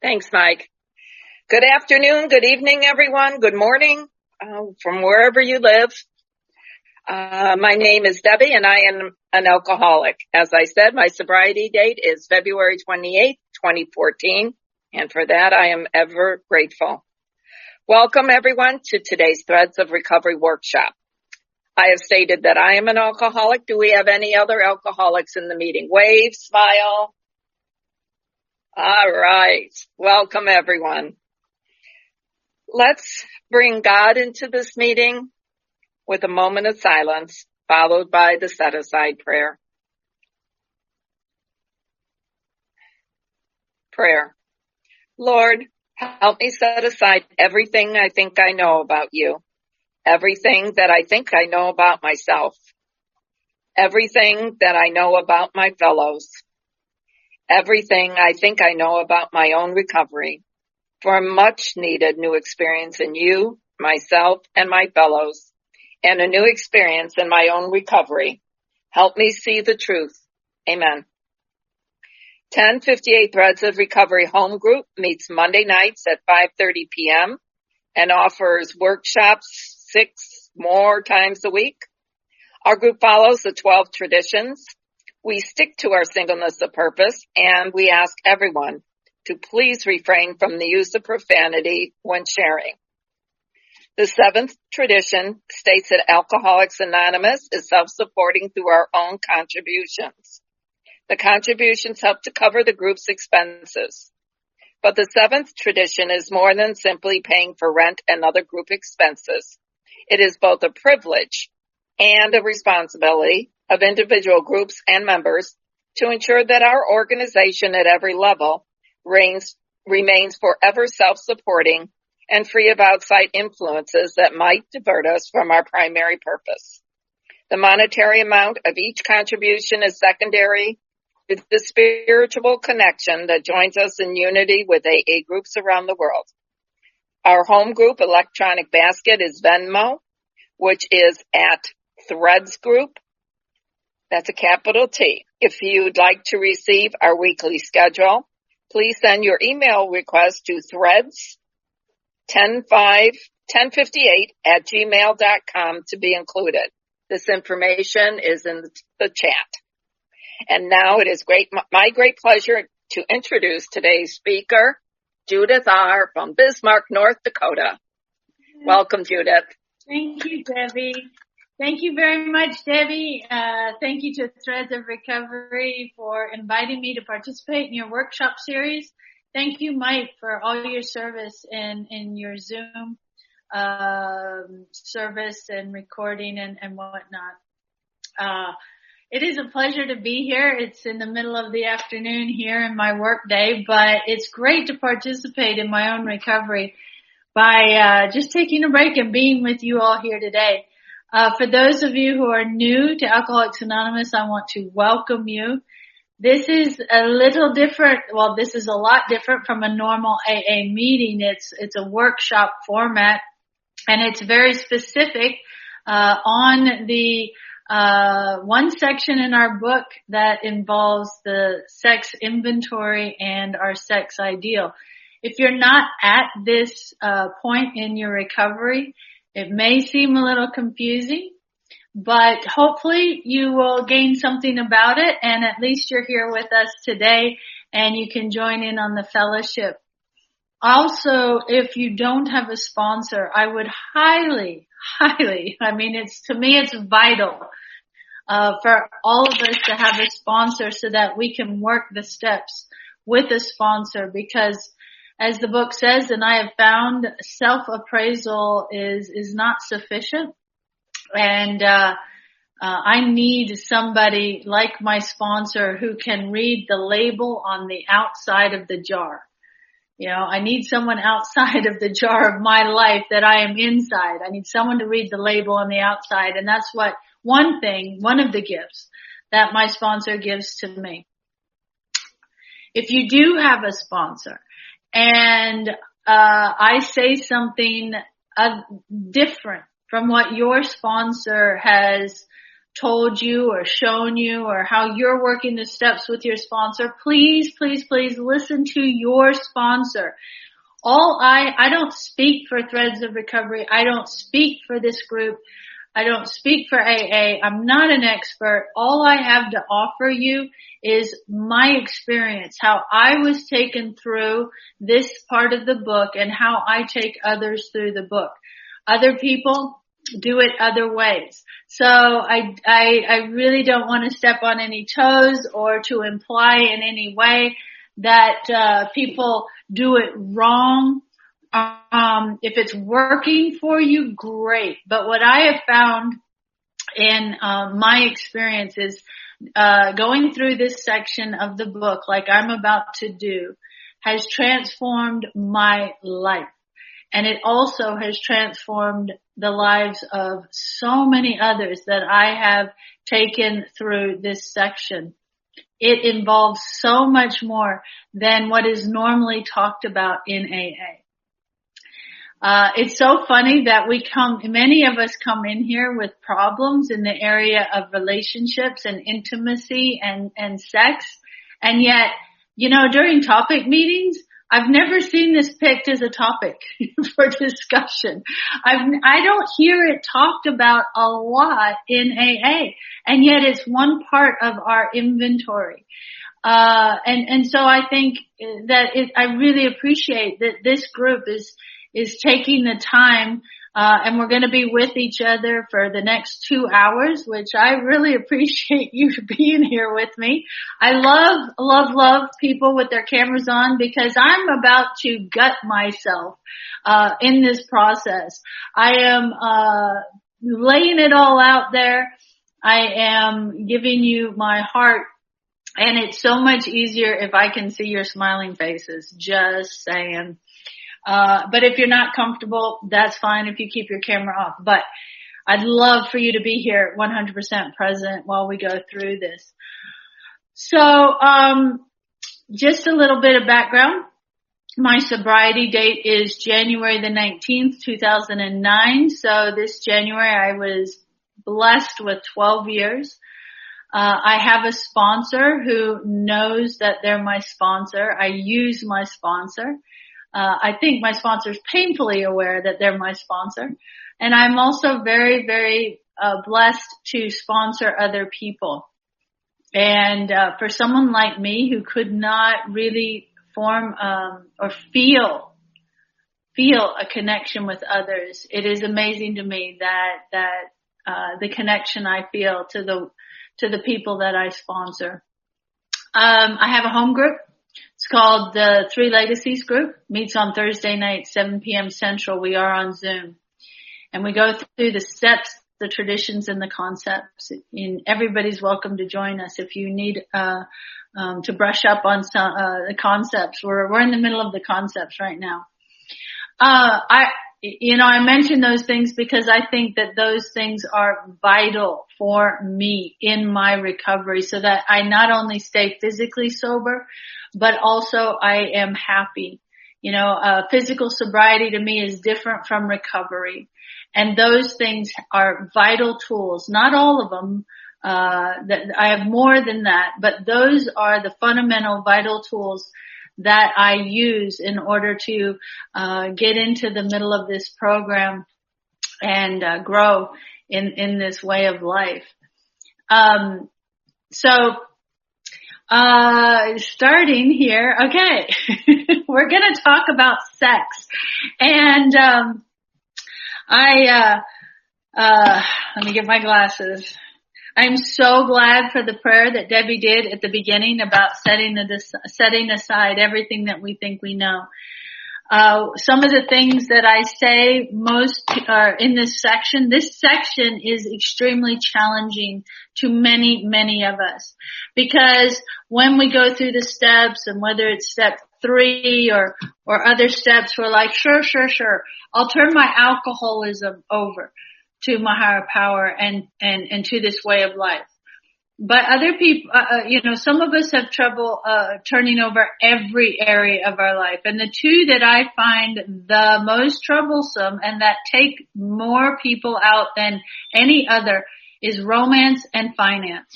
Thanks, Mike. Good afternoon, good evening, everyone. Good morning from wherever you live. My name is Debbie, and I am an alcoholic. As I said, my sobriety date is February 28th, 2014, and for that I am ever grateful. Welcome, everyone, to today's Threads of Recovery workshop. I have stated that I am an alcoholic. Do we have any other alcoholics in the meeting? Wave, smile. All right. Welcome, everyone. Let's bring God into this meeting with a moment of silence, followed by the set-aside prayer. Prayer. Lord, help me set aside everything I think I know about you, everything that I think I know about myself, everything that I know about my fellows, everything I think I know about my own recovery, for a much needed new experience in you, myself, and my fellows, and a new experience in my own recovery. Help me see the truth. Amen. 1058 Threads of Recovery Home Group meets Monday nights at 5:30 p.m. and offers workshops 6 more times a week. Our group follows the 12 traditions. We stick to our singleness of purpose, and we ask everyone to please refrain from the use of profanity when sharing. The 7th tradition states that Alcoholics Anonymous is self-supporting through our own contributions. The contributions help to cover the group's expenses. But the 7th tradition is more than simply paying for rent and other group expenses. It is both a privilege and a responsibility of individual groups and members to ensure that our organization at every level remains forever self-supporting and free of outside influences that might divert us from our primary purpose. The monetary amount of each contribution is secondary to the spiritual connection that joins us in unity with AA groups around the world. Our home group electronic basket is Venmo, which is at Threads Group. That's a capital T. If you'd like to receive our weekly schedule, please send your email request to threads1058@gmail.com to be included. This information is in the chat. And now it is my great pleasure to introduce today's speaker, Judith R. from Bismarck, North Dakota. Welcome, Judith. Thank you, Debbie. Thank you very much, Debbie. Thank you to Threads of Recovery for inviting me to participate in your workshop series. Thank you, Mike, for all your service in your Zoom service and recording and whatnot. It is a pleasure to be here. It's in the middle of the afternoon here in my work day, but it's great to participate in my own recovery by just taking a break and being with you all here today. For those of you who are new to Alcoholics Anonymous, I want to welcome you. This is a little different. Well, this is a lot different from a normal AA meeting. It's a workshop format, and it's very specific on the one section in our book that involves the sex inventory and our sex ideal. If you're not at this point in your recovery, it may seem a little confusing, but hopefully you will gain something about it, and at least you're here with us today and you can join in on the fellowship. Also, if you don't have a sponsor, I would highly, it's vital for all of us to have a sponsor so that we can work the steps with a sponsor, because as the book says, and I have found, self-appraisal is not sufficient. And I need somebody like my sponsor who can read the label on the outside of the jar. You know, I need someone outside of the jar of my life that I am inside. I need someone to read the label on the outside. And that's what one of the gifts that my sponsor gives to me. If you do have a sponsor and I say something different from what your sponsor has told you or shown you, or how you're working the steps with your sponsor, please, please, please listen to your sponsor. I don't speak for Threads of Recovery. I don't speak for this group. I don't speak for AA. I'm not an expert. All I have to offer you is my experience, how I was taken through this part of the book and how I take others through the book. Other people do it other ways. So I really don't want to step on any toes or to imply in any way that people do it wrong. If it's working for you, great. But what I have found in my experience is going through this section of the book, like I'm about to do, has transformed my life. And it also has transformed the lives of so many others that I have taken through this section. It involves so much more than what is normally talked about in AA. It's so funny that many of us come in here with problems in the area of relationships and intimacy and sex. And yet, during topic meetings, I've never seen this picked as a topic for discussion. I don't hear it talked about a lot in AA, and yet it's one part of our inventory. And so I think that I really appreciate that this group is taking the time, and we're going to be with each other for the next 2 hours, which I really appreciate you being here with me. I love people with their cameras on, because I'm about to gut myself, in this process. I am, laying it all out there. I am giving you my heart, and it's so much easier if I can see your smiling faces. Just saying. But if you're not comfortable, that's fine if you keep your camera off. But I'd love for you to be here 100% present while we go through this. So, just a little bit of background. My sobriety date is January the 19th, 2009. So this January I was blessed with 12 years. I have a sponsor who knows that they're my sponsor. I use my sponsor. I think my sponsor is painfully aware that they're my sponsor. And I'm also very, very blessed to sponsor other people. And for someone like me who could not really form or feel a connection with others, it is amazing to me that the connection I feel to the people that I sponsor. I have a home group. It's called the Three Legacies Group. Meets on Thursday night, 7 p.m. Central. We are on Zoom. And we go through the steps, the traditions, and the concepts. And everybody's welcome to join us if you need to brush up on some the concepts. We're in the middle of the concepts right now. I mention those things because I think that those things are vital for me in my recovery, so that I not only stay physically sober, but also I am happy. Physical sobriety to me is different from recovery. And those things are vital tools. Not all of them, that I have more than that, but those are the fundamental vital tools that I use in order to get into the middle of this program and grow in this way of life. Starting here, okay, we're going to talk about sex. And let me get my glasses. I'm so glad for the prayer that Debbie did at the beginning about setting aside everything that we think we know. Some of the things that I say most are in this section. This section is extremely challenging to many, many of us, because when we go through the steps, and whether it's step 3 or other steps, we're like, sure. I'll turn my alcoholism over to my higher power and to this way of life. But other people, some of us have trouble turning over every area of our life. And the two that I find the most troublesome and that take more people out than any other is romance and finance.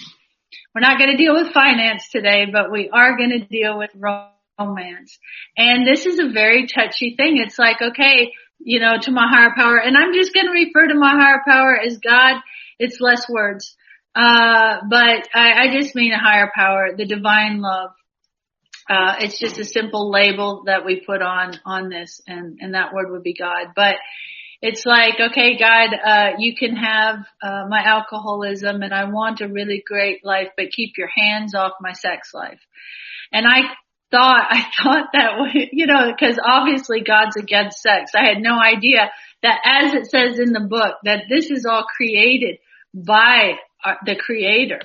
We're not going to deal with finance today, but we are going to deal with romance. And this is a very touchy thing. It's like, okay, to my higher power, and I'm just going to refer to my higher power as God. It's less words. But I just mean a higher power, the divine love. It's just a simple label that we put on this, and that word would be God. But it's like, okay, God, you can have, my alcoholism, and I want a really great life, but keep your hands off my sex life. And I thought that way, because obviously God's against sex. I had no idea that, as it says in the book, that this is all created by the Creator.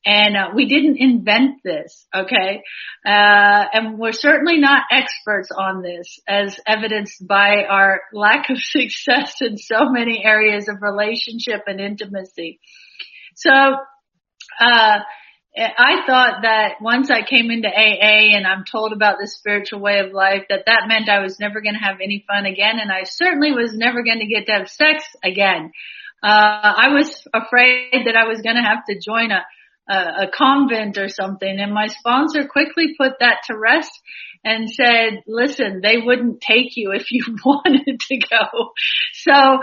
And we didn't invent this, okay? And we're certainly not experts on this, as evidenced by our lack of success in so many areas of relationship and intimacy. So I thought that once I came into AA and I'm told about the spiritual way of life, that meant I was never going to have any fun again, and I certainly was never going to get to have sex again. I was afraid that I was going to have to join a convent or something, and my sponsor quickly put that to rest and said, listen, they wouldn't take you if you wanted to go. So,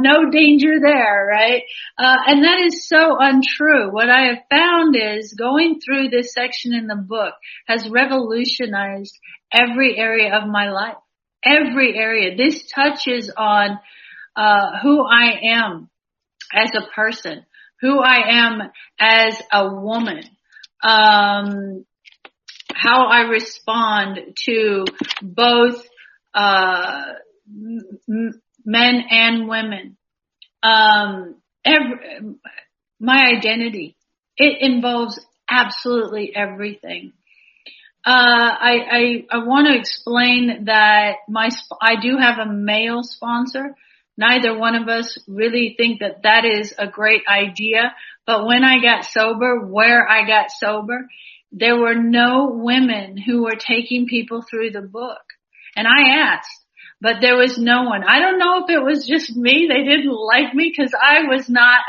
no danger there, right? And that is so untrue. What I have found is going through this section in the book has revolutionized every area of my life. Every area. This touches on who I am as a person, who I am as a woman, how I respond to both men and women, my identity. It involves absolutely everything. I want to explain that I do have a male sponsor. Neither one of us really think that is a great idea. But when I got sober, there were no women who were taking people through the book. And I asked, but there was no one. I don't know if it was just me. They didn't like me because I was not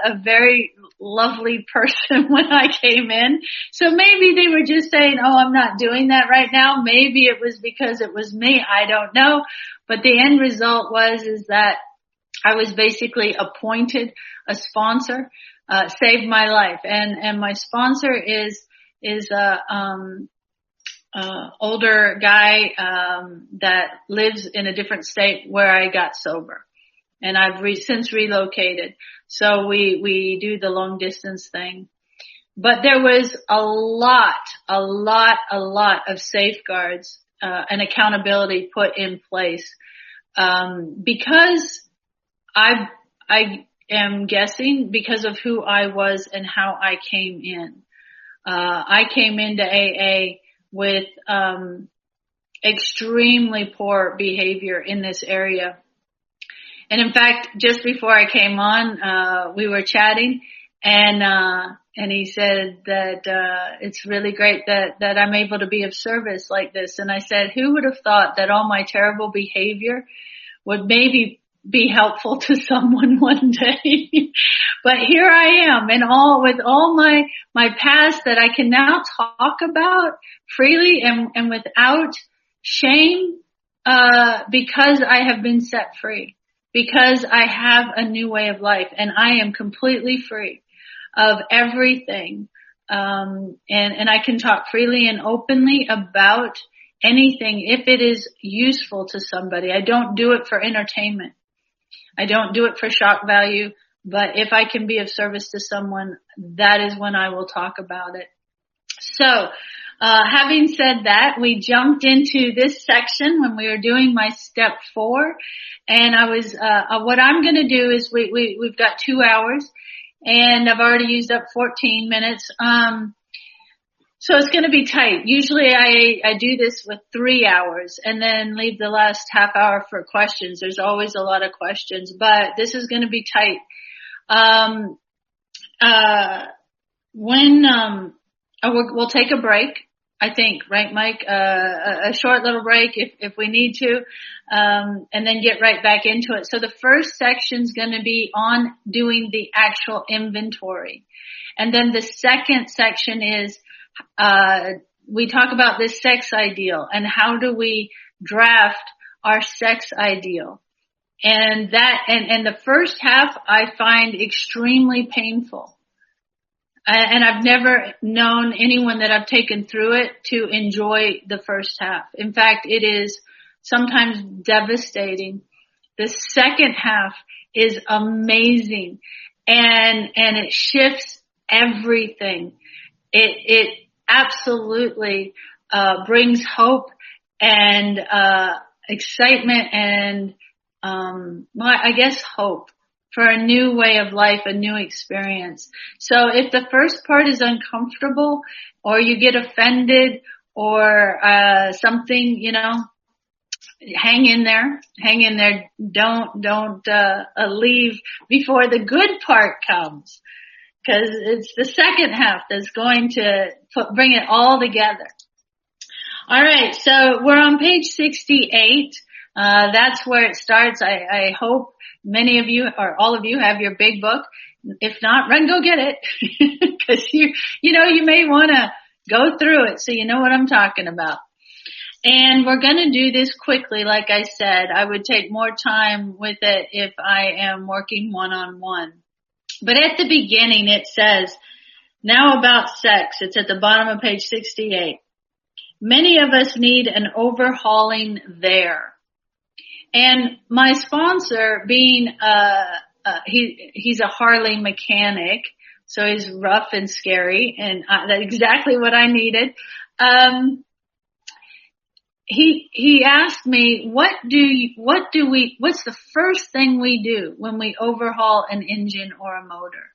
a very lovely person when I came in. So maybe they were just saying, oh, I'm not doing that right now. Maybe it was because it was me. I don't know. But the end result is that I was basically appointed a sponsor, saved my life. And my sponsor is a older guy, that lives in a different state where I got sober. And I've since relocated. So we do the long distance thing. But there was a lot of safeguards, and accountability put in place. Because I am guessing because of who I was and how I came in. I came into AA with, extremely poor behavior in this area. And in fact, just before I came on, we were chatting and he said that, it's really great that I'm able to be of service like this. And I said, who would have thought that all my terrible behavior would maybe be helpful to someone one day? But here I am, and with all my past that I can now talk about freely and without shame, because I have been set free, because I have a new way of life, and I am completely free of everything. And I can talk freely and openly about anything if it is useful to somebody. I don't do it for entertainment. I don't do it for shock value, but if I can be of service to someone, that is when I will talk about it. So, having said that, we jumped into this section when we were doing my step 4, and I was, what I'm going to do is we've got 2 hours, and I've already used up 14 minutes. So it's going to be tight. Usually I do this with 3 hours and then leave the last half hour for questions. There's always a lot of questions, but this is going to be tight. We'll take a break. I think, right, Mike? A short little break if we need to, and then get right back into it. So the first section's going to be on doing the actual inventory. And then the second section is, we talk about this sex ideal and how do we draft our sex ideal. And the first half I find extremely painful. And I've never known anyone that I've taken through it to enjoy the first half. In fact, it is sometimes devastating. The second half is amazing and it shifts everything. It absolutely, brings hope and, excitement and, I guess hope for a new way of life, a new experience. So if the first part is uncomfortable or you get offended or, something, hang in there. Don't leave before the good part comes. Cause it's the second half that's going to bring it all together. All right. So we're on page 68. That's where it starts. I hope many of you or all of you have your big book. If not, run, go get it. Cause you may want to go through it so you know what I'm talking about. And we're going to do this quickly. Like I said, I would take more time with it if I am working one-on-one. But at the beginning it says, now about sex. It's at the bottom of page 68. Many of us need an overhauling there. And my sponsor being, he's a Harley mechanic, so he's rough and scary, and that's exactly what I needed. He asked me, what's the first thing we do when we overhaul an engine or a motor?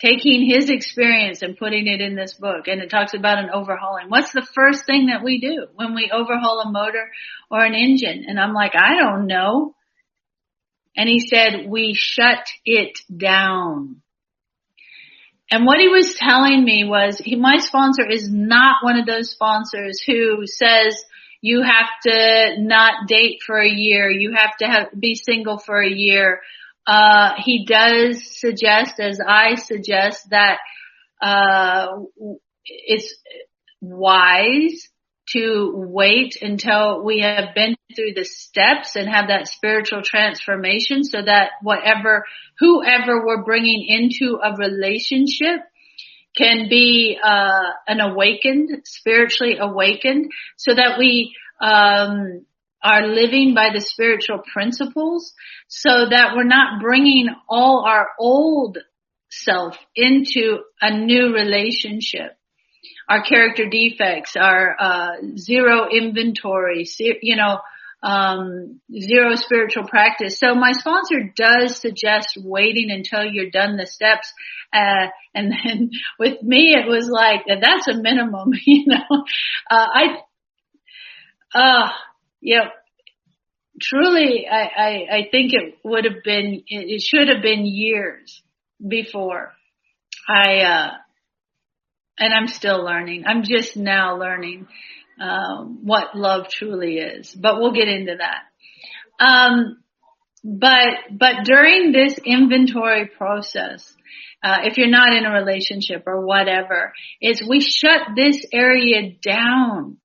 Taking his experience and putting it in this book, and it talks about an overhauling. What's the first thing that we do when we overhaul a motor or an engine? And I'm like, I don't know. And he said, we shut it down. And what he was telling me was, my sponsor is not one of those sponsors who says you have to not date for a year, you have to be single for a year. He does suggest, as I suggest, that it's wise to wait until we have been through the steps and have that spiritual transformation, so that whoever we're bringing into a relationship can be spiritually awakened, so that we are living by the spiritual principles, so that we're not bringing all our old self into a new relationship. Our character defects, our zero inventory, zero spiritual practice. So my sponsor does suggest waiting until you're done the steps. And then with me, it was like, that's a minimum, truly, I think it should have been years before and I'm still learning. I'm just now learning, what love truly is, but we'll get into that. But during this inventory process, if you're not in a relationship or whatever, we shut this area down,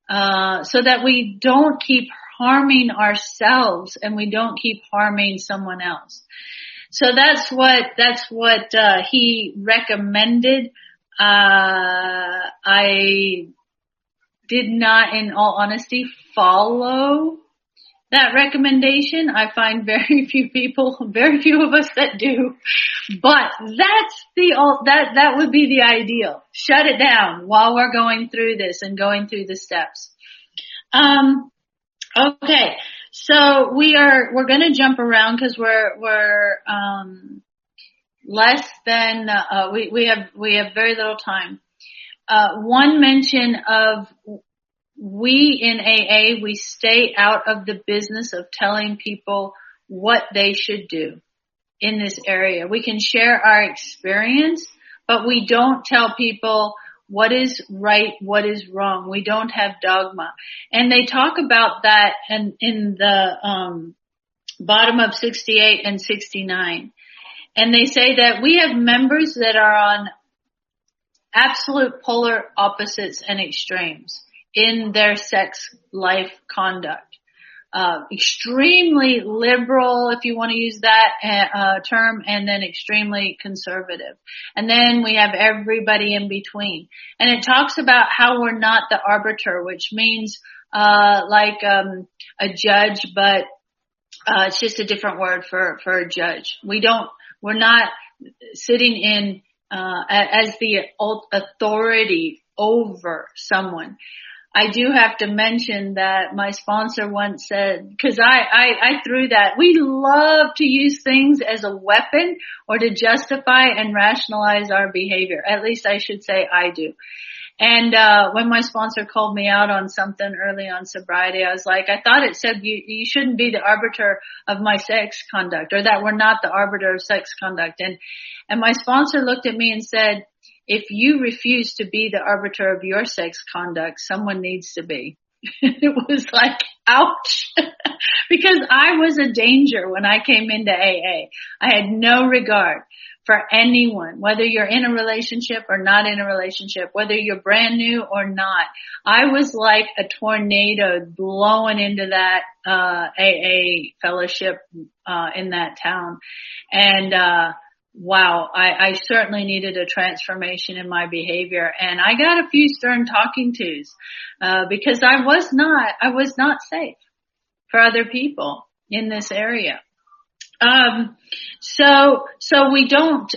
so that we don't keep harming ourselves and we don't keep harming someone else. So that's what he recommended. I did not, in all honesty, follow that recommendation. I find very few of us that do, but that would be the ideal. Shut it down while we're going through this and going through the steps. Okay. So we're going to jump around because we're less than, we have very little time. One mention of, we in AA, we stay out of the business of telling people what they should do in this area. We can share our experience, but we don't tell people what is right, what is wrong. We don't have dogma. And they talk about that in the bottom of 68 and 69. And they say that we have members that are on absolute polar opposites and extremes in their sex life conduct. Extremely liberal, if you want to use that term, and then extremely conservative. And then we have everybody in between. And it talks about how we're not the arbiter, which means like a judge, but it's just a different word for a judge. We're not sitting in as the authority over someone. I do have to mention that my sponsor once said, because I threw that, we love to use things as a weapon or to justify and rationalize our behavior. At least I should say I do. And when my sponsor called me out on something early on sobriety, I was like, I thought it said you shouldn't be the arbiter of my sex conduct, or that we're not the arbiter of sex conduct. And my sponsor looked at me and said, if you refuse to be the arbiter of your sex conduct, someone needs to be. It was like, ouch, because I was a danger when I came into AA. I had no regard for anyone, whether you're in a relationship or not in a relationship, whether you're brand new or not. I was like a tornado blowing into that AA fellowship in that town. And wow, I certainly needed a transformation in my behavior, and I got a few stern talking tos, because I was not safe for other people in this area. So we don't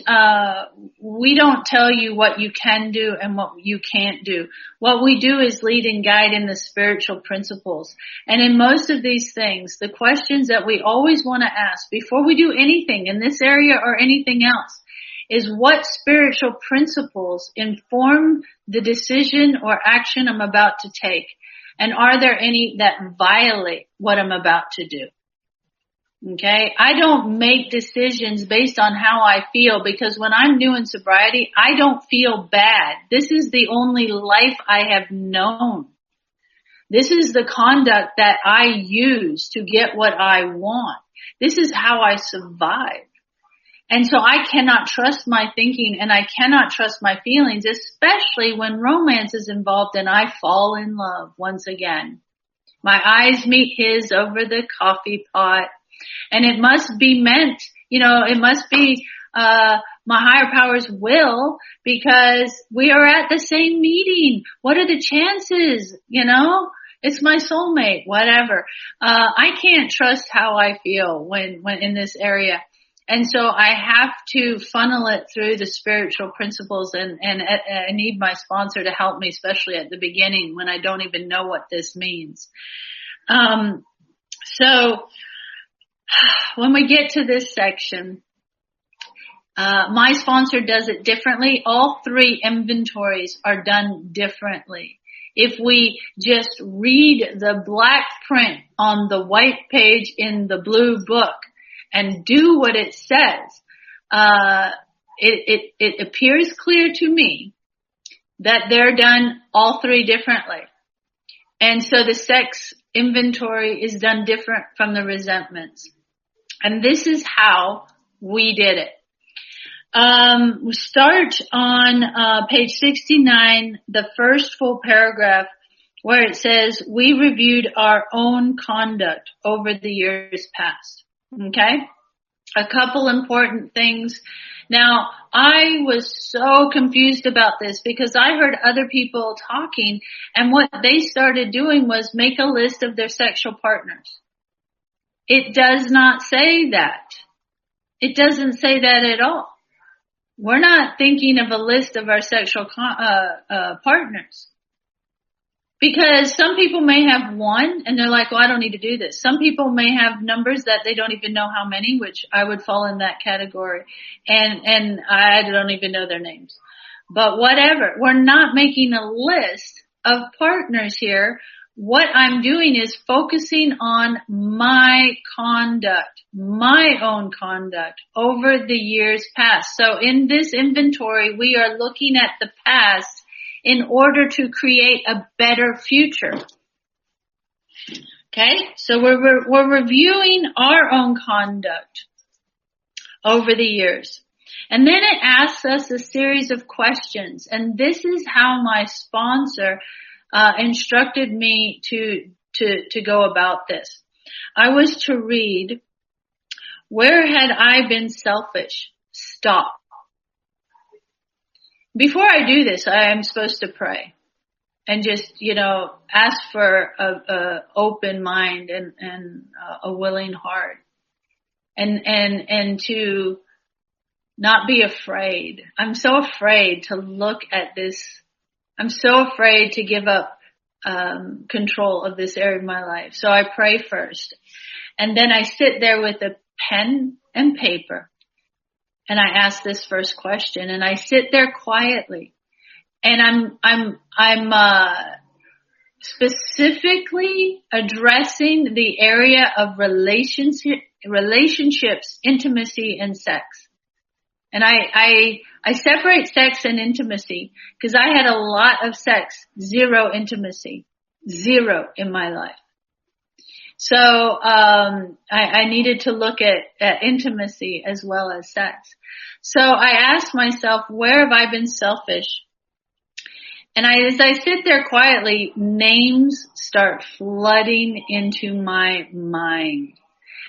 tell you what you can do and what you can't do. What we do is lead and guide in the spiritual principles. And in most of these things, the questions that we always want to ask before we do anything in this area or anything else is, what spiritual principles inform the decision or action I'm about to take? And are there any that violate what I'm about to do? Okay. I don't make decisions based on how I feel, because when I'm new in sobriety, I don't feel bad. This is the only life I have known. This is the conduct that I use to get what I want. This is how I survive. And so I cannot trust my thinking, and I cannot trust my feelings, especially when romance is involved and I fall in love once again. My eyes meet his over the coffee pot. And it must be meant, it must be, my higher powers will, because we are at the same meeting. What are the chances? It's my soulmate, whatever. I can't trust how I feel when in this area. And so I have to funnel it through the spiritual principles, and I need my sponsor to help me, especially at the beginning when I don't even know what this means. So when we get to this section, my sponsor does it differently. All three inventories are done differently. If we just read the black print on the white page in the blue book and do what it says, it appears clear to me that they're done all three differently. And so the sex inventory is done different from the resentments. And this is how we did it. We start on page 69, the first full paragraph, where it says, we reviewed our own conduct over the years past. Okay? A couple important things. Now, I was so confused about this because I heard other people talking, and what they started doing was make a list of their sexual partners. It does not say that. It doesn't say that at all. We're not thinking of a list of our sexual partners. Because some people may have one and they're like, well, I don't need to do this. Some people may have numbers that they don't even know how many, which I would fall in that category. And I don't even know their names. But whatever. We're not making a list of partners here. What I'm doing is focusing on my conduct, my own conduct over the years past. So in this inventory, we are looking at the past in order to create a better future. Okay, so we're reviewing our own conduct over the years. And then it asks us a series of questions. And this is how my sponsor instructed me to go about this. I was to read, where had I been selfish? Stop. Before I do this, I am supposed to pray and just, ask for a open mind and a willing heart and to not be afraid. I'm so afraid to look at this. I'm so afraid to give up control of this area of my life. So I pray first. And then I sit there with a pen and paper. And I ask this first question. And I sit there quietly. And I'm specifically addressing the area of relationships, intimacy, and sex. And I separate sex and intimacy because I had a lot of sex, zero intimacy, zero in my life. So, I needed to look at intimacy as well as sex. So I asked myself, where have I been selfish? And as I sit there quietly, names start flooding into my mind.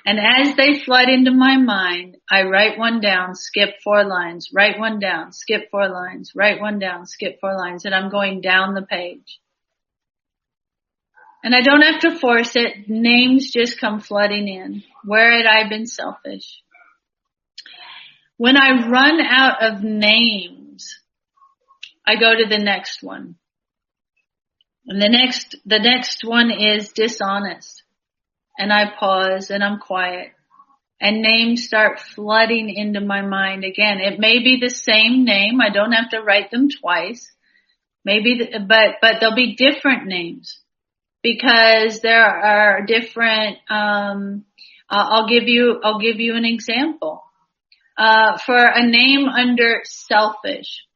And as they flood into my mind, I write one down, skip 4 lines, write one down, skip 4 lines, write one down, skip 4 lines, and I'm going down the page. And I don't have to force it. Names just come flooding in. Where had I been selfish? When I run out of names, I go to the next one. And the next one is dishonest. And I pause and I'm quiet. And names start flooding into my mind again. It may be the same name. I don't have to write them twice. But there'll be different names. Because there are different, I'll give you an example. For a name under selfish,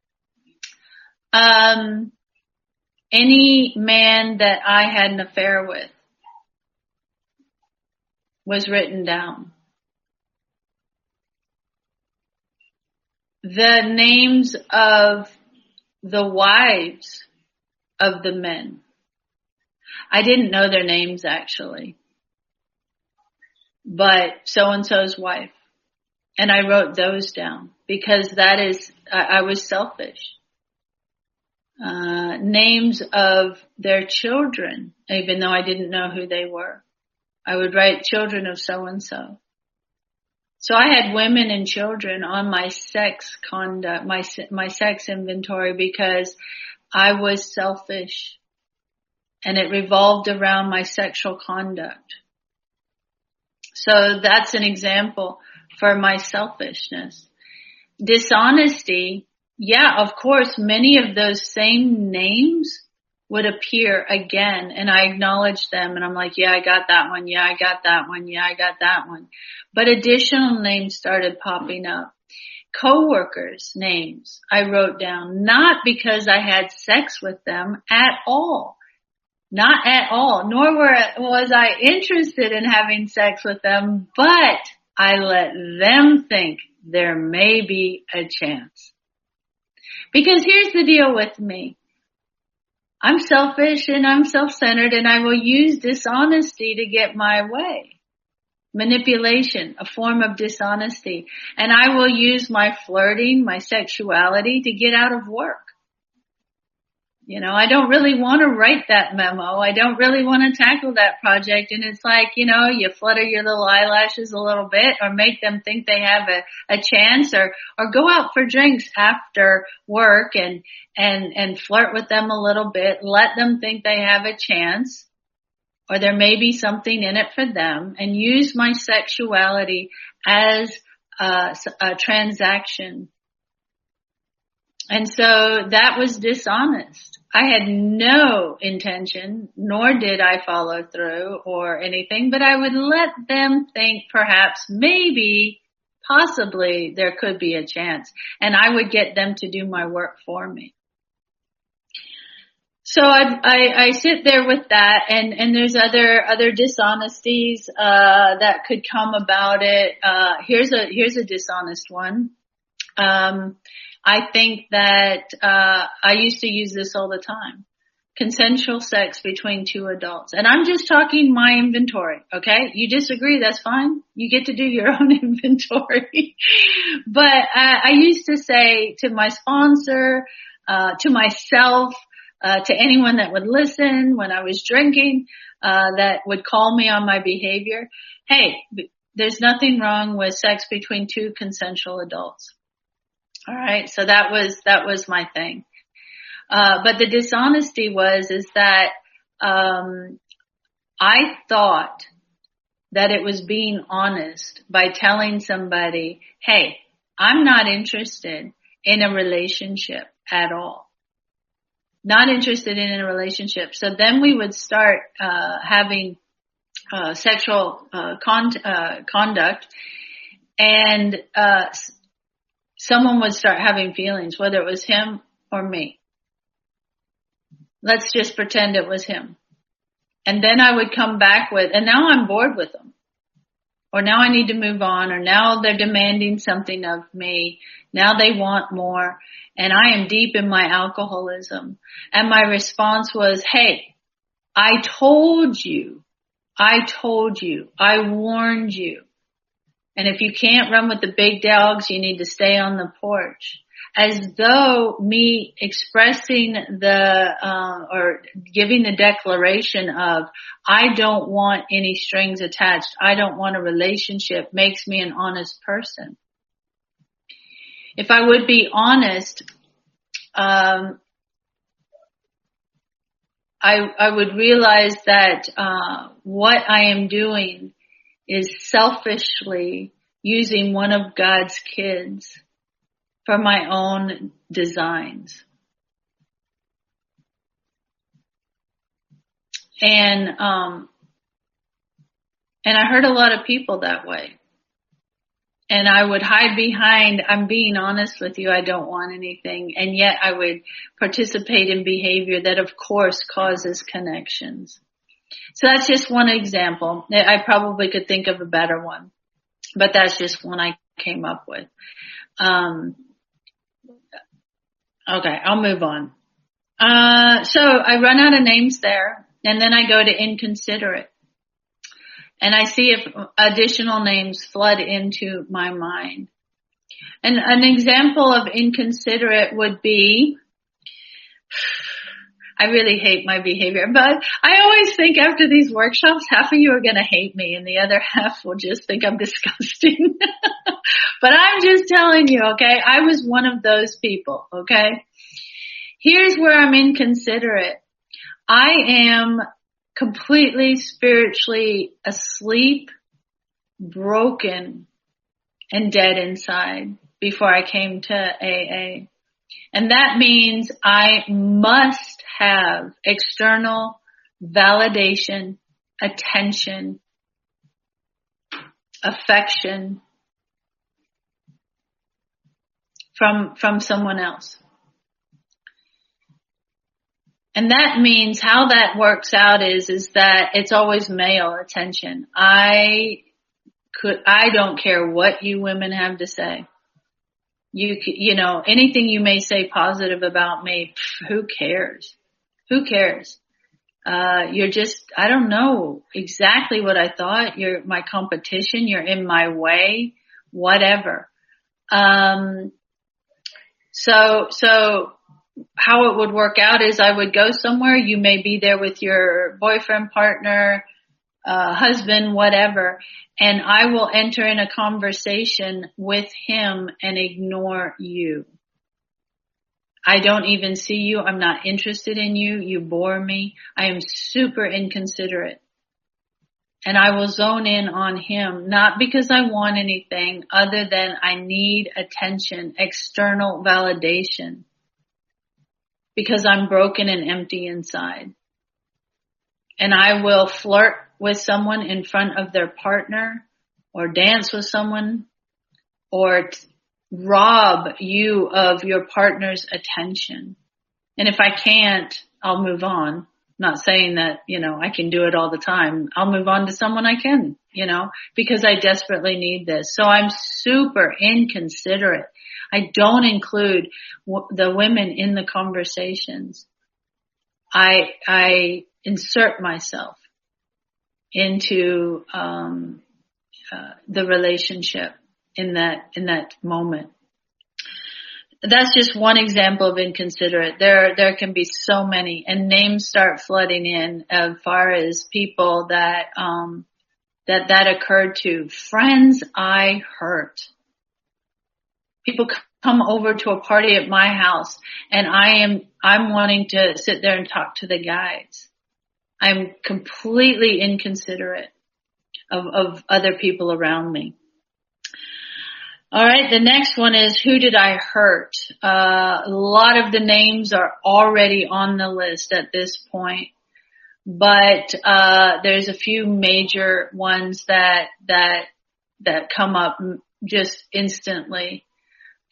any man that I had an affair with was written down. The names of the wives of the men. I didn't know their names actually, but so-and-so's wife. And I wrote those down because I was selfish. Names of their children, even though I didn't know who they were. I would write children of so-and-so. So I had women and children on my sex conduct, my sex inventory because I was selfish. And it revolved around my sexual conduct. So that's an example for my selfishness. Dishonesty, yeah, of course, many of those same names would appear again, and I acknowledge them, and I'm like, yeah, I got that one, yeah, I got that one, yeah, I got that one. But additional names started popping up. Co-workers' names I wrote down, not because I had sex with them at all. Not at all, nor was I interested in having sex with them, but I let them think there may be a chance. Because here's the deal with me. I'm selfish and I'm self-centered and I will use dishonesty to get my way. Manipulation, a form of dishonesty. And I will use my flirting, my sexuality to get out of work. I don't really want to write that memo. I don't really want to tackle that project. And it's like, you flutter your little eyelashes a little bit or make them think they have a chance or go out for drinks after work and flirt with them a little bit. Let them think they have a chance or there may be something in it for them and use my sexuality as a transaction. And so that was dishonest. I had no intention, nor did I follow through or anything, but I would let them think perhaps, maybe, possibly there could be a chance. And I would get them to do my work for me. So I sit there with that, and there's other dishonesties that could come about it. Here's a dishonest one. I think that I used to use this all the time. Consensual sex between two adults. And I'm just talking my inventory, okay? You disagree, that's fine. You get to do your own inventory. But I used to say to my sponsor, to myself, to anyone that would listen when I was drinking, that would call me on my behavior, hey, there's nothing wrong with sex between two consensual adults. All right, so that was my thing. But the dishonesty is that I thought that it was being honest by telling somebody, hey, I'm not interested in a relationship at all. Not interested in a relationship. So then we would start having sexual conduct, and someone would start having feelings, whether it was him or me. Let's just pretend it was him. And then I would come back with, and now I'm bored with them. Or now I need to move on, or now they're demanding something of me. Now they want more. And I am deep in my alcoholism. And my response was, hey, I told you, I warned you. And if you can't run with the big dogs, you need to stay on the porch. As though me expressing or giving the declaration of, I don't want any strings attached, I don't want a relationship, makes me an honest person. If I would be honest, I would realize that what I am doing is selfishly using one of God's kids for my own designs. And I hurt a lot of people that way. And I would hide behind, I'm being honest with you, I don't want anything. And yet I would participate in behavior that of course causes connections. So that's just one example. I probably could think of a better one, but that's just one I came up with. Okay, I'll move on. So I run out of names there, and then I go to inconsiderate. And I see if additional names flood into my mind. And an example of inconsiderate would be, I really hate my behavior, but I always think after these workshops, half of you are going to hate me and the other half will just think I'm disgusting. But I'm just telling you, okay, I was one of those people, okay? Here's where I'm inconsiderate. I am completely spiritually asleep, broken, and dead inside before I came to AA. And that means I must have external validation, attention, affection from someone else. And that means how that works out is that it's always male attention. I don't care what you women have to say. You know, anything you may say positive about me, who cares? Who cares? You're just, I don't know exactly what I thought. You're my competition. You're in my way, whatever. So how it would work out is I would go somewhere. You may be there with your boyfriend, partner, husband, whatever, and I will enter in a conversation with him and ignore you. I don't even see you. I'm not interested in you. You bore me. I am super inconsiderate. And I will zone in on him, not because I want anything other than I need attention, external validation, because I'm broken and empty inside. And I will flirt with someone in front of their partner or dance with someone or rob you of your partner's attention And if I can't, I'll move on. Not saying that, I can do it all the time. I'll move on to someone I can, because I desperately need this. So I'm super inconsiderate. I don't include the women in the conversations. I insert myself into, the relationship in that moment. That's just one example of inconsiderate. There can be so many, and names start flooding in as far as people that occurred to. Friends I hurt. People come over to a party at my house, and I'm wanting to sit there and talk to the guys. I'm completely inconsiderate of other people around me. All right, the next one is, who did I hurt? A lot of the names are already on the list at this point, but there's a few major ones that come up just instantly,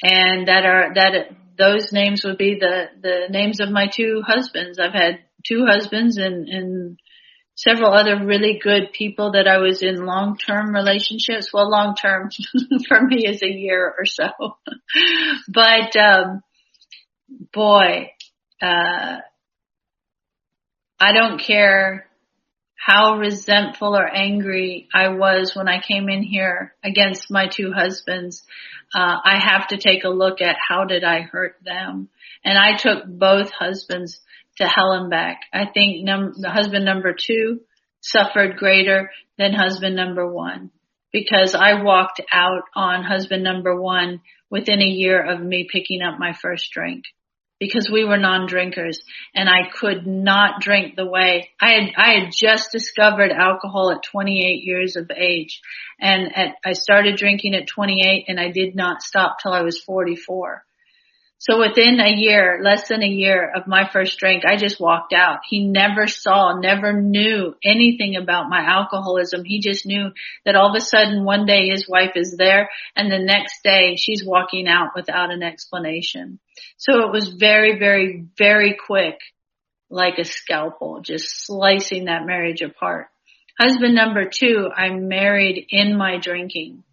and those names would be the names of my two husbands. I've had two husbands and several other really good people that I was in long-term relationships. Well, long-term for me is a year or so. But, I don't care how resentful or angry I was when I came in here against my two husbands. I have to take a look at how did I hurt them. And I took both husbands to hell and back. I think the husband number 2 suffered greater than husband number 1, because I walked out on husband number 1 within a year of me picking up my first drink, because we were non-drinkers and I could not drink the way I had just discovered alcohol at 28 years of age. And I started drinking at 28 and I did not stop till I was 44. So within a year, less than a year of my first drink, I just walked out. He never knew anything about my alcoholism. He just knew that all of a sudden one day his wife is there and the next day she's walking out without an explanation. So it was very, very, very quick, like a scalpel, just slicing that marriage apart. Husband number 2, I married in my drinking.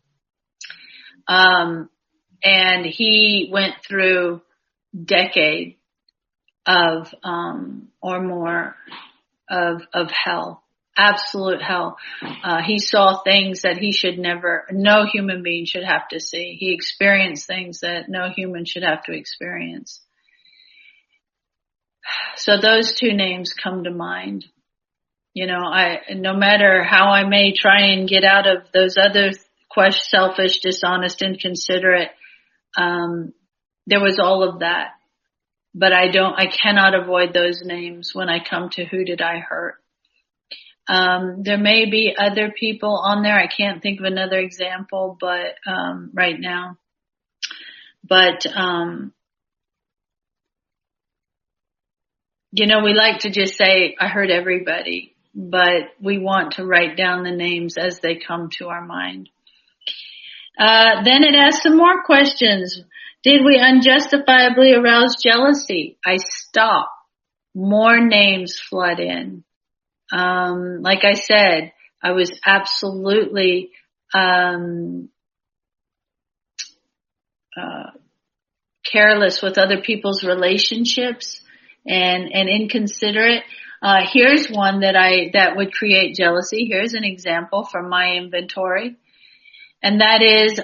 And he went through decade of, or more of hell, absolute hell. He saw things that no human being should have to see. He experienced things that no human should have to experience. So those two names come to mind. No matter how I may try and get out of those other selfish, dishonest, inconsiderate, there was all of that, but I cannot avoid those names when I come to who did I hurt. There may be other people on there. I can't think of another example, but, right now, but, we like to just say, I hurt everybody, but we want to write down the names as they come to our mind. Then it asks some more questions. Did we unjustifiably arouse jealousy? I stop. More names flood in. Like I said, I was absolutely careless with other people's relationships and inconsiderate. Here's one that would create jealousy. Here's an example from my inventory. And that is,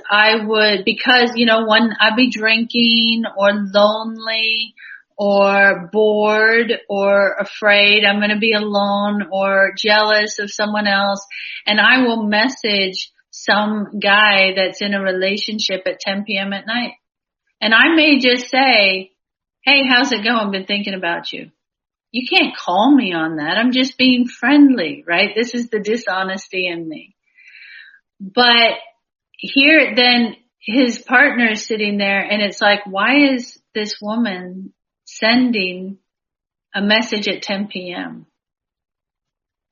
because, when I'd be drinking or lonely or bored or afraid I'm going to be alone or jealous of someone else, and I will message some guy that's in a relationship at 10 p.m. at night. And I may just say, hey, how's it going? Been thinking about you. You can't call me on that. I'm just being friendly, right? This is the dishonesty in me. But here, then his partner is sitting there and it's like, why is this woman sending a message at 10 p.m.?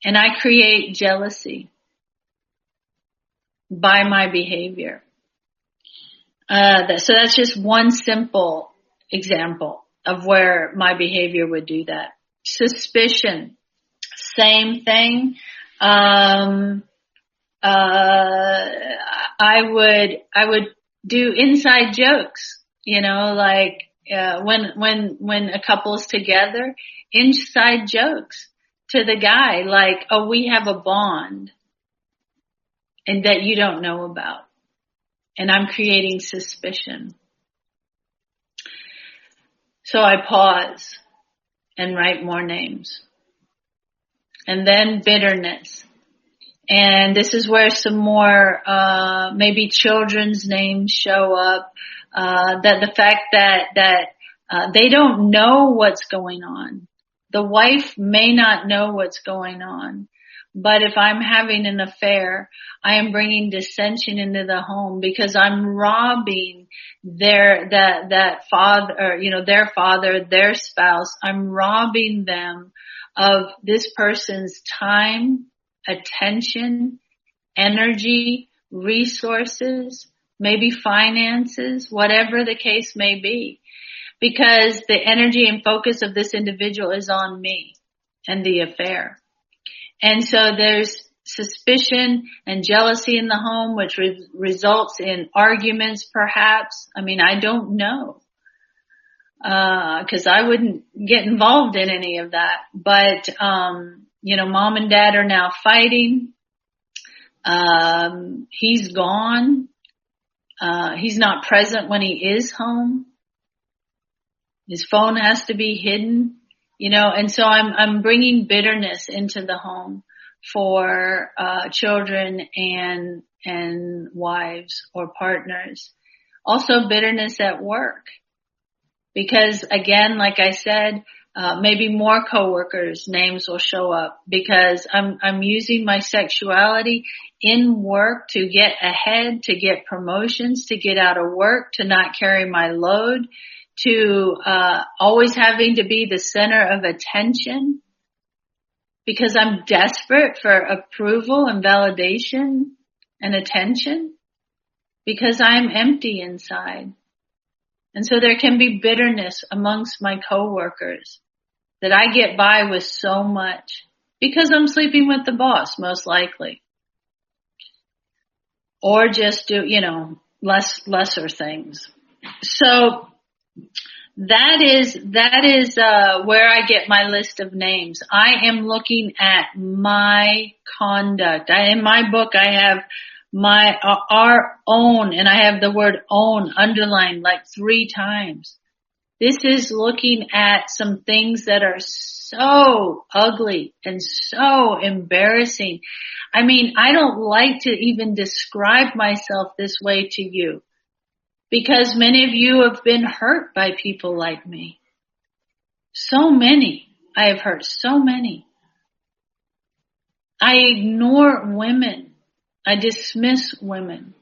And I create jealousy by my behavior. So that's just one simple example. of where my behavior would do that. Suspicion, same thing. I would do inside jokes, like, when a couple's together, inside jokes to the guy, like, oh, we have a bond and that you don't know about. And I'm creating suspicion. So I pause and write more names. And then bitterness. And this is where some more, maybe children's names show up. That the fact that they don't know what's going on. The wife may not know what's going on. But if I'm having an affair, I am bringing dissension into the home because I'm robbing their father, their spouse. I'm robbing them of this person's time, attention, energy, resources, maybe finances, whatever the case may be, because the energy and focus of this individual is on me and the affair. And so there's suspicion and jealousy in the home, which results in arguments perhaps. I mean, I don't know. 'Cause I wouldn't get involved in any of that. But, mom and dad are now fighting. He's gone. He's not present when he is home. His phone has to be hidden, and so I'm bringing bitterness into the home for, children and wives or partners. Also bitterness at work. Because again, like I said, maybe more coworkers' names will show up because I'm using my sexuality in work to get ahead, to get promotions, to get out of work, to not carry my load, to always having to be the center of attention because I'm desperate for approval and validation and attention because I'm empty inside. And so there can be bitterness amongst my coworkers that I get by with so much because I'm sleeping with the boss, most likely. Or just do, lesser things. So that is where I get my list of names. I am looking at my conduct. In my book, I have our own, and I have the word own underlined like 3 times. This is looking at some things that are so ugly and so embarrassing. I mean, I don't like to even describe myself this way to you because many of you have been hurt by people like me. So many. I have hurt so many. I ignore women. I dismiss women.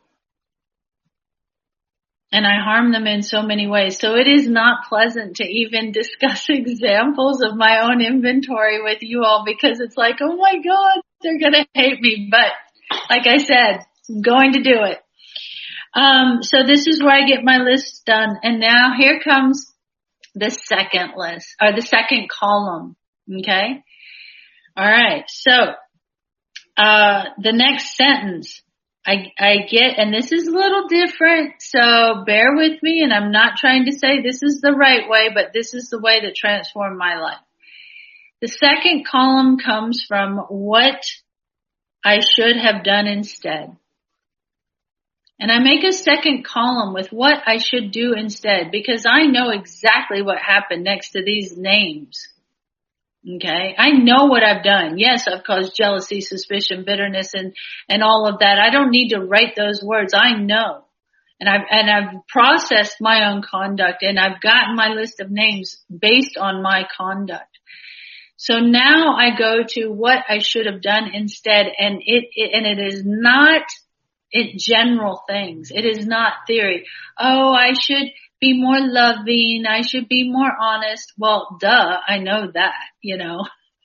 And I harm them in so many ways. So it is not pleasant to even discuss examples of my own inventory with you all because it's like, oh my God, they're going to hate me. But like I said, I'm going to do it. So this is where I get my list done. And now here comes the second list or the second column. Okay. All right. So the next sentence I get, and this is a little different, so bear with me, and I'm not trying to say this is the right way, but this is the way that transformed my life. The second column comes from what I should have done instead. And I make a second column with what I should do instead, because I know exactly what happened next to these names. Okay. I know what I've done. Yes, I've caused jealousy, suspicion, bitterness, and all of that. I don't need to write those words. I know. And I've processed my own conduct and I've gotten my list of names based on my conduct. So now I go to what I should have done instead. And it is not general things. It is not theory. Oh, I should be more loving. I should be more honest. Well, duh, I know that,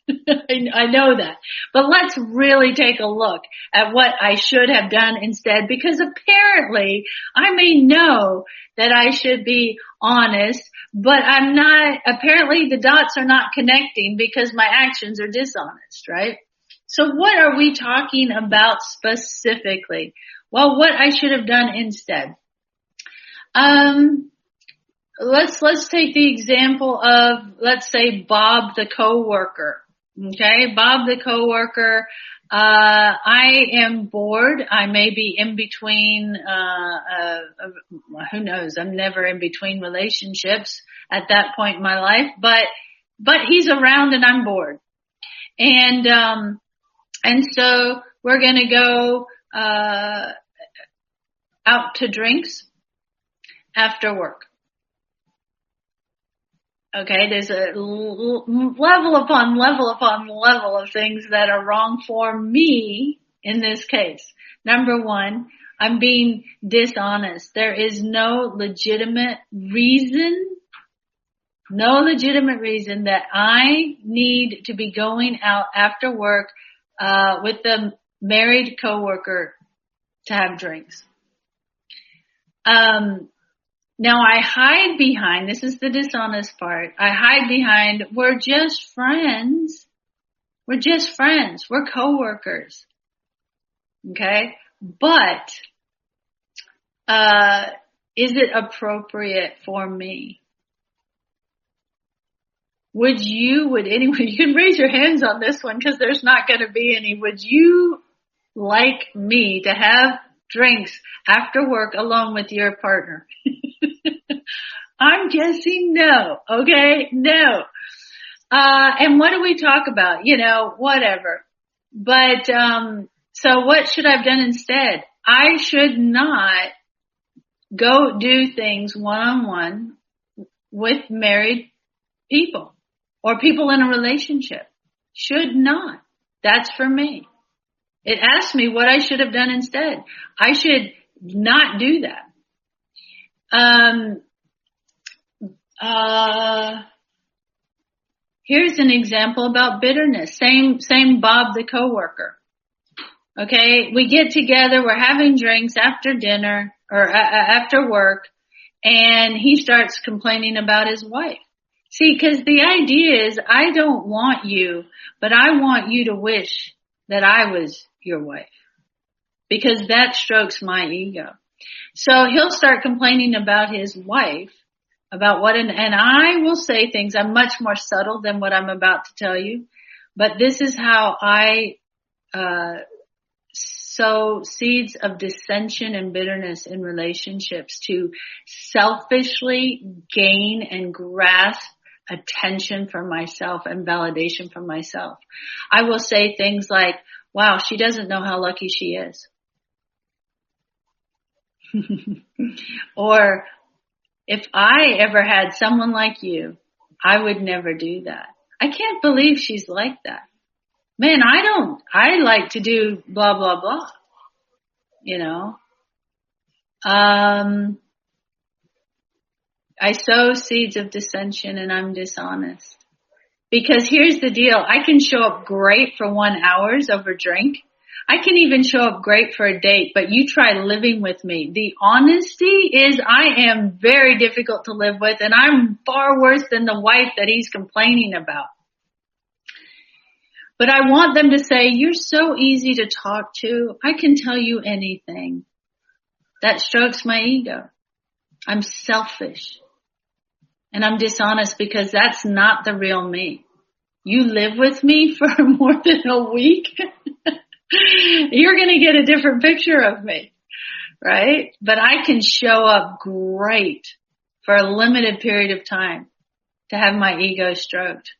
I know that. But let's really take a look at what I should have done instead, because apparently I may know that I should be honest, but I'm not, apparently the dots are not connecting because my actions are dishonest, right? So what are we talking about specifically? Well, what I should have done instead. Let's take the example of, let's say, Bob the coworker. Okay, Bob the coworker. I am bored. I may be in between, who knows? I'm never in between relationships at that point in my life, but he's around and I'm bored. And so we're going to go, out to drinks after work. Okay, there's a level upon level upon level of things that are wrong for me in this case. Number one, I'm being dishonest. There is no legitimate reason that I need to be going out after work with the married coworker to have drinks. Now I hide behind, this is the dishonest part, I hide behind, we're just friends. We're just friends. We're coworkers. Okay? But, is it appropriate for me? Would anyone, you can raise your hands on this one because there's not going to be any. Would you like me to have drinks after work along with your partner? I'm guessing no. Okay? No. And what do we talk about? Whatever. But, so what should I have done instead? I should not go do things one-on-one with married people or people in a relationship. Should not. That's for me. It asks me what I should have done instead. I should not do that. Here's an example about bitterness. Same Bob the coworker. Okay, we get together, we're having drinks after dinner or after work, and he starts complaining about his wife. See, because the idea is I don't want you, but I want you to wish that I was your wife, because that strokes my ego. So he'll start complaining about his wife, about and I will say things, I'm much more subtle than what I'm about to tell you, but this is how I, sow seeds of dissension and bitterness in relationships to selfishly gain and grasp attention from myself and validation from myself. I will say things like, wow, she doesn't know how lucky she is. Or, if I ever had someone like you, I would never do that. I can't believe she's like that. Man, I like to do blah, blah, blah. I sow seeds of dissension and I'm dishonest. Because here's the deal. I can show up great for 1 hour over drink. I can even show up great for a date, but you try living with me. The honesty is I am very difficult to live with, and I'm far worse than the wife that he's complaining about. But I want them to say, you're so easy to talk to. I can tell you anything. That strokes my ego. I'm selfish. And I'm dishonest because that's not the real me. You live with me for more than a week. You're going to get a different picture of me, right? But I can show up great for a limited period of time to have my ego stroked.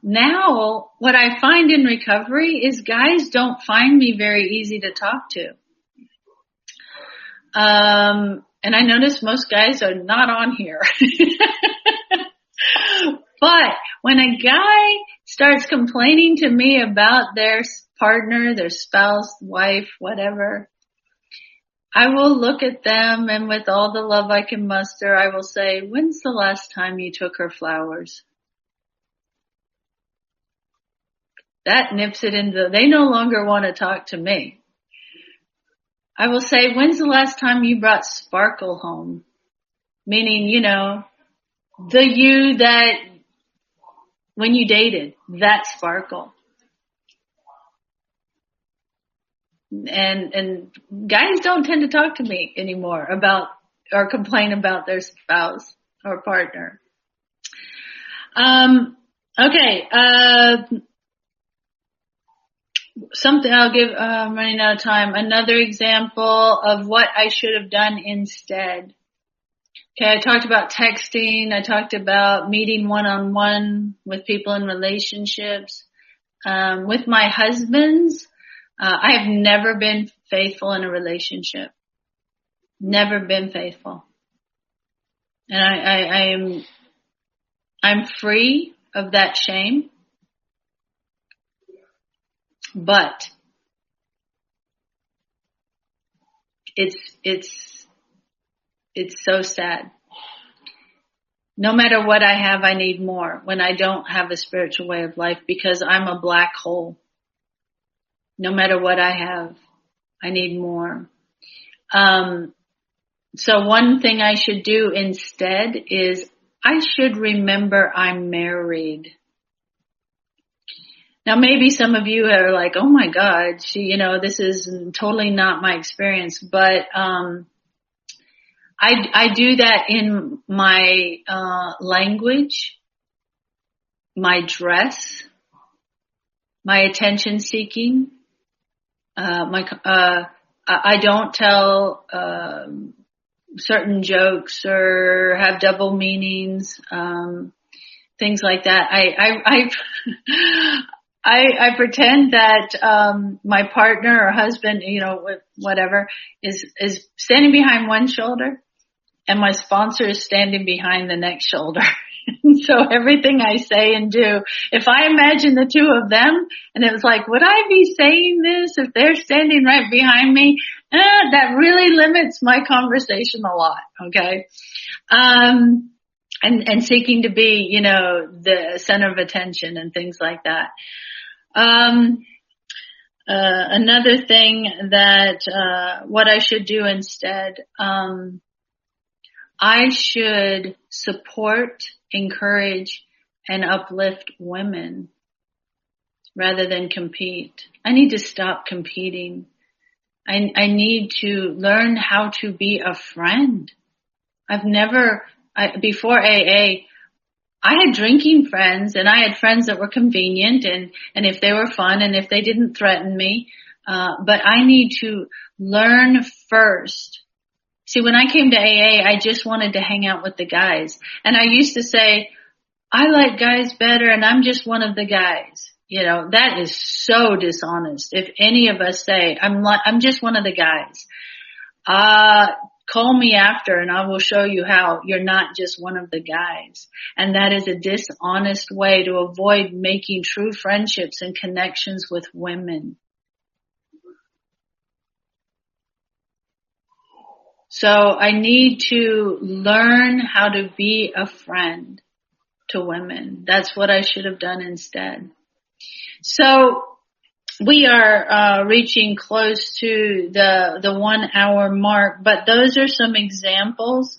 Now, what I find in recovery is guys don't find me very easy to talk to. And I notice most guys are not on here. But when a guy starts complaining to me about their partner, their spouse, wife, whatever, I will look at them and with all the love I can muster, I will say, when's the last time you took her flowers? that nips it they no longer want to talk to me. I will say, when's the last time you brought sparkle home? Meaning, the you that when you dated, that sparkle. And guys don't tend to talk to me anymore about or complain about their spouse or partner. Okay. Something I'll give, I'm running out of time. Another example of what I should have done instead. Okay. I talked about texting. I talked about meeting one-on-one with people in relationships. With my husbands, I have never been faithful in a relationship. Never been faithful. And I'm free of that shame. But it's so sad. No matter what I have, I need more when I don't have a spiritual way of life because I'm a black hole. No matter what I have, I need more. So one thing I should do instead is I should remember I'm married. Now maybe some of you are like, oh my God, this is totally not my experience, but, I do that in my, language, my dress, my attention seeking, I don't tell, certain jokes or have double meanings, things like that. I pretend that, my partner or husband, whatever is standing behind one shoulder and my sponsor is standing behind the next shoulder. So everything I say and do, if I imagine the two of them and it was like, would I be saying this if they're standing right behind me? That really limits my conversation a lot. Okay. And seeking to be, the center of attention and things like that. Another thing that, what I should do instead, I should support, encourage, and uplift women rather than compete. I need to stop competing. I need to learn how to be a friend. Before AA, I had drinking friends and I had friends that were convenient and if they were fun and if they didn't threaten me, but I need to learn first. See, when I came to AA, I just wanted to hang out with the guys. And I used to say, I like guys better and I'm just one of the guys. That is so dishonest. If any of us say, I'm just one of the guys, call me after and I will show you how you're not just one of the guys. And that is a dishonest way to avoid making true friendships and connections with women. So I need to learn how to be a friend to women. That's what I should have done instead. So we are reaching close to the 1 hour mark, but those are some examples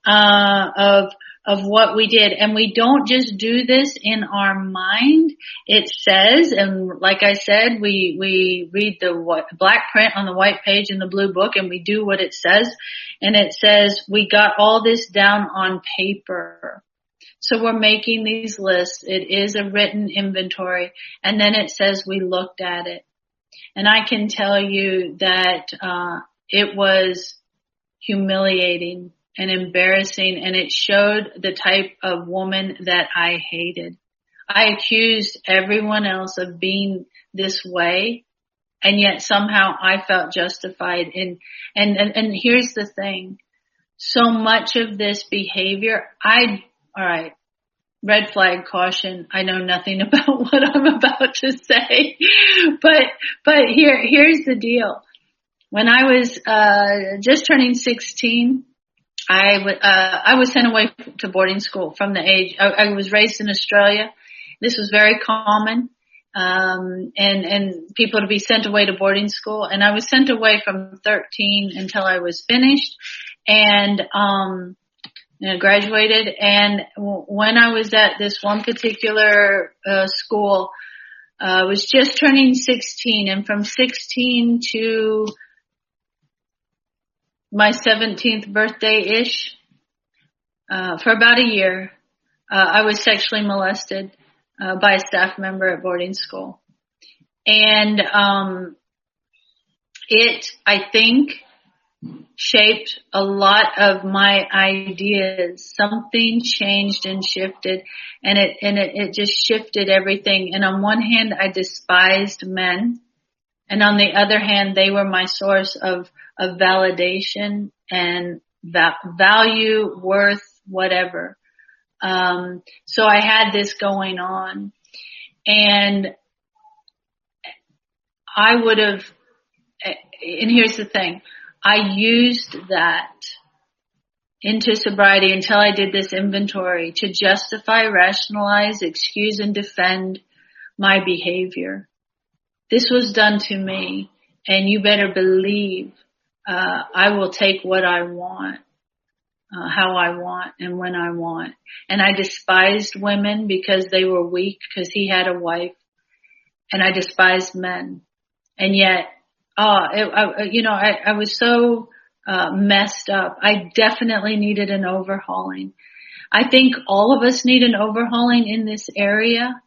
of what we did. And we don't just do this in our mind. It says, and like I said, we read the black print on the white page in the blue book and we do what it says. And it says we got all this down on paper. So we're making these lists. It is a written inventory. And then it says we looked at it. And I can tell you that, it was humiliating and embarrassing, and it showed the type of woman that I hated. I accused everyone else of being this way, and yet somehow I felt justified in, and here's the thing. So much of this behavior, alright, red flag, caution, I know nothing about what I'm about to say, but here's the deal. When I was, just turning 16, I was sent away to boarding school from the age, I was raised in Australia. This was very common. and people to be sent away to boarding school. And I was sent away from 13 until I was finished and, graduated. And when I was at this one particular, school, I was just turning 16, and from 16 to my 17th birthday-ish, for about a year, I was sexually molested, by a staff member at boarding school. And, I think, shaped a lot of my ideas. Something changed and shifted, and it just shifted everything. And on one hand, I despised men, and on the other hand, they were my source of validation and value, worth, whatever. So I had this going on, and I would have, and here's the thing, I used that into sobriety until I did this inventory to justify, rationalize, excuse, and defend my behavior. This was done to me, and you better believe I will take what I want, how I want, and when I want. And I despised women because they were weak, because he had a wife, and I despised men. And yet, I was so messed up. I definitely needed an overhauling. I think all of us need an overhauling in this area.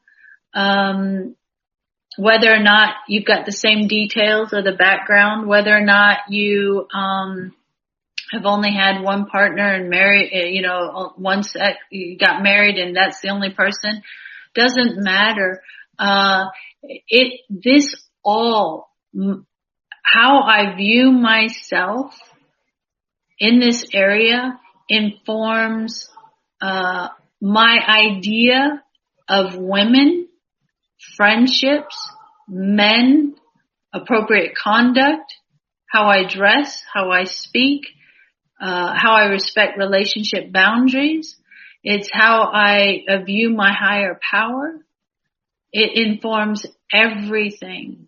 Whether or not you've got the same details or the background, whether or not you have only had one partner and once you got married and that's the only person, doesn't matter. How I view myself in this area informs my idea of women, friendships, men, appropriate conduct, how I dress, how I speak, how I respect relationship boundaries. It's how I view my higher power. It informs everything.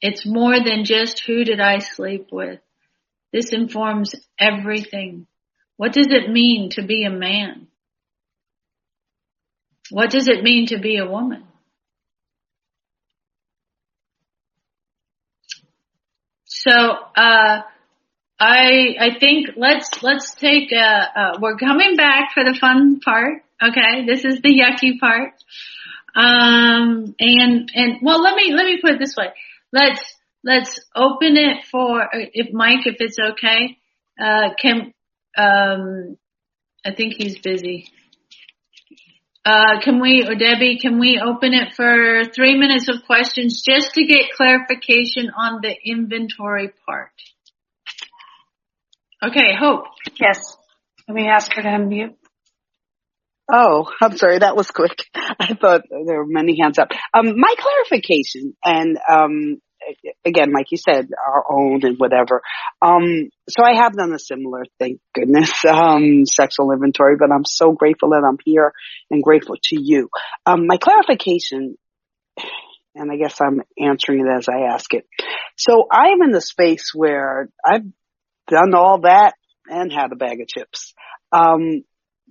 It's more than just who did I sleep with. This informs everything. What does it mean to be a man? What does it mean to be a woman? So, I think let's take we're coming back for the fun part. Okay. This is the yucky part. Well, let me put it this way. Let's open it for, if Mike, if it's okay, I think he's busy. Or Debbie, can we open it for 3 minutes of questions just to get clarification on the inventory part? Okay, Hope. Yes. Let me ask her to unmute. Oh, I'm sorry. That was quick. I thought there were many hands up. My clarification, and again, like you said, our own and whatever. So I have done a similar, thank goodness, sexual inventory, but I'm so grateful that I'm here and grateful to you. My clarification, and I guess I'm answering it as I ask it. So I'm in the space where I've done all that and had a bag of chips.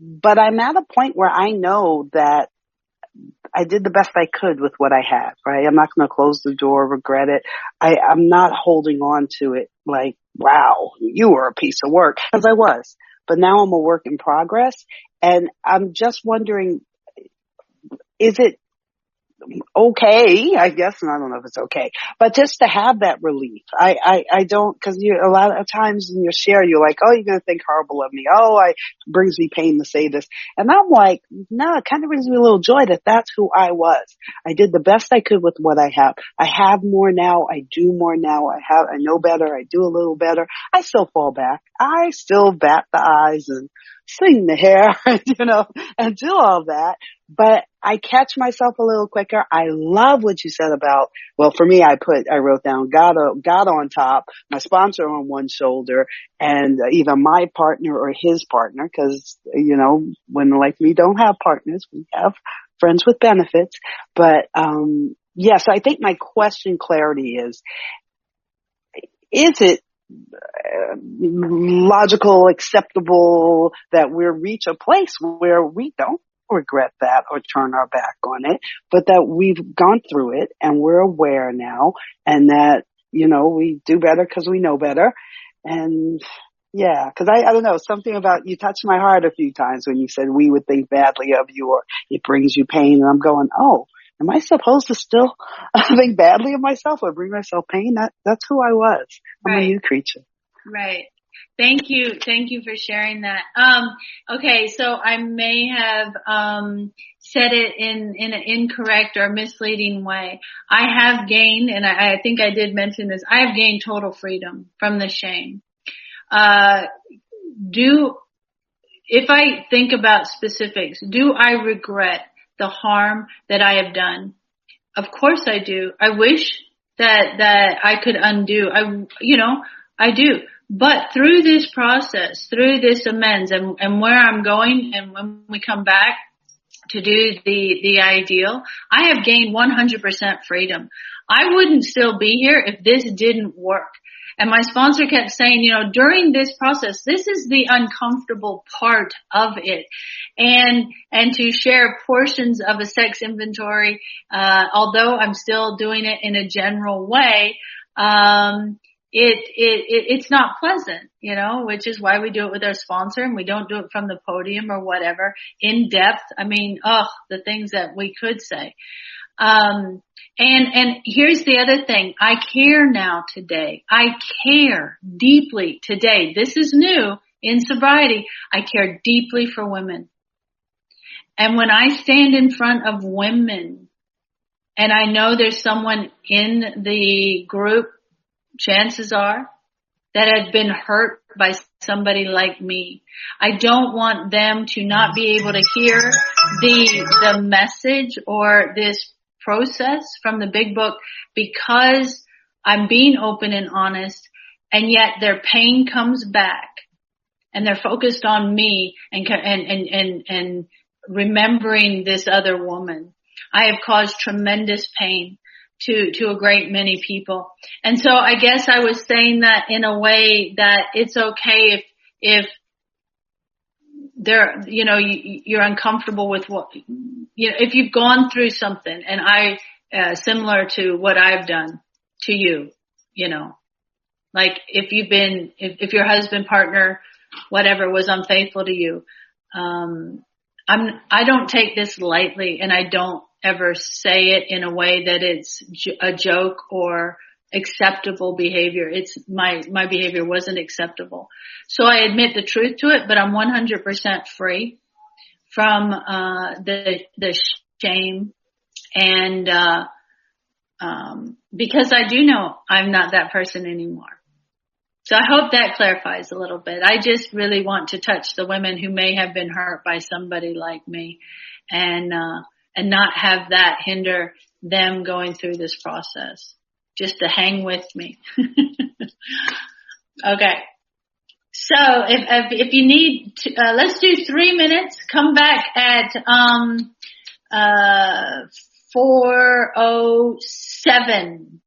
But I'm at a point where I know that I did the best I could with what I had, right? I'm not going to close the door, regret it. I'm not holding on to it like, wow, you were a piece of work, as I was. But now I'm a work in progress. And I'm just wondering, is it okay, I guess, and I don't know if it's okay, but just to have that relief. I don't, cause a lot of times in your share, you're like, oh, you're going to think horrible of me. Oh, it brings me pain to say this. And I'm like, no, it kind of brings me a little joy that that's who I was. I did the best I could with what I have. I have more now. I do more now. I know better. I do a little better. I still fall back. I still bat the eyes and sing the hair, and do all that. But I catch myself a little quicker. I love what you said about, well, for me, I wrote down God on top, my sponsor on one shoulder, and either my partner or his partner, because, women like me don't have partners. We have friends with benefits. But, yes, I think my question, Clarity, is it logical, acceptable that we reach a place where we don't regret that or turn our back on it, but that we've gone through it and we're aware now, and that, we do better because we know better. And yeah, because I don't know, something about, you touched my heart a few times when you said we would think badly of you or it brings you pain. And I'm going, oh, am I supposed to still think badly of myself or bring myself pain? That's who I was. I'm a new creature. Right. Thank you. Thank you for sharing that. Okay. So I may have, said it in an incorrect or misleading way. I have gained, and I think I did mention this, I have gained total freedom from the shame. If I think about specifics, do I regret the harm that I have done? Of course I do. I wish that I could undo. I do. But through this process, through this amends and where I'm going, and when we come back to do the ideal, I have gained 100% freedom. I wouldn't still be here if this didn't work. And my sponsor kept saying, during this process, this is the uncomfortable part of it. And to share portions of a sex inventory, although I'm still doing it in a general way, it's not pleasant, which is why we do it with our sponsor, and we don't do it from the podium or whatever, in depth. I mean, the things that we could say. And here's the other thing. I care now today. I care deeply today. This is new in sobriety. I care deeply for women. And when I stand in front of women and I know there's someone in the group, chances are, that had been hurt by somebody like me, I don't want them to not be able to hear the message or this process from the big book, because I'm being open and honest, and yet their pain comes back and they're focused on me and remembering this other woman. I have caused tremendous pain to a great many people. And so I guess I was saying that in a way that it's okay if there, you're uncomfortable with what, if you've gone through something, and similar to what I've done to you, like if your husband, partner, whatever, was unfaithful to you, I don't take this lightly, and I don't ever say it in a way that it's a joke or acceptable behavior. It's my behavior wasn't acceptable. So I admit the truth to it, but I'm 100% free from, the shame. And, because I do know I'm not that person anymore. So I hope that clarifies a little bit. I just really want to touch the women who may have been hurt by somebody like me, and not have that hinder them going through this process. Just to hang with me. Okay. So if you need to, let's do 3 minutes. Come back at 4:07.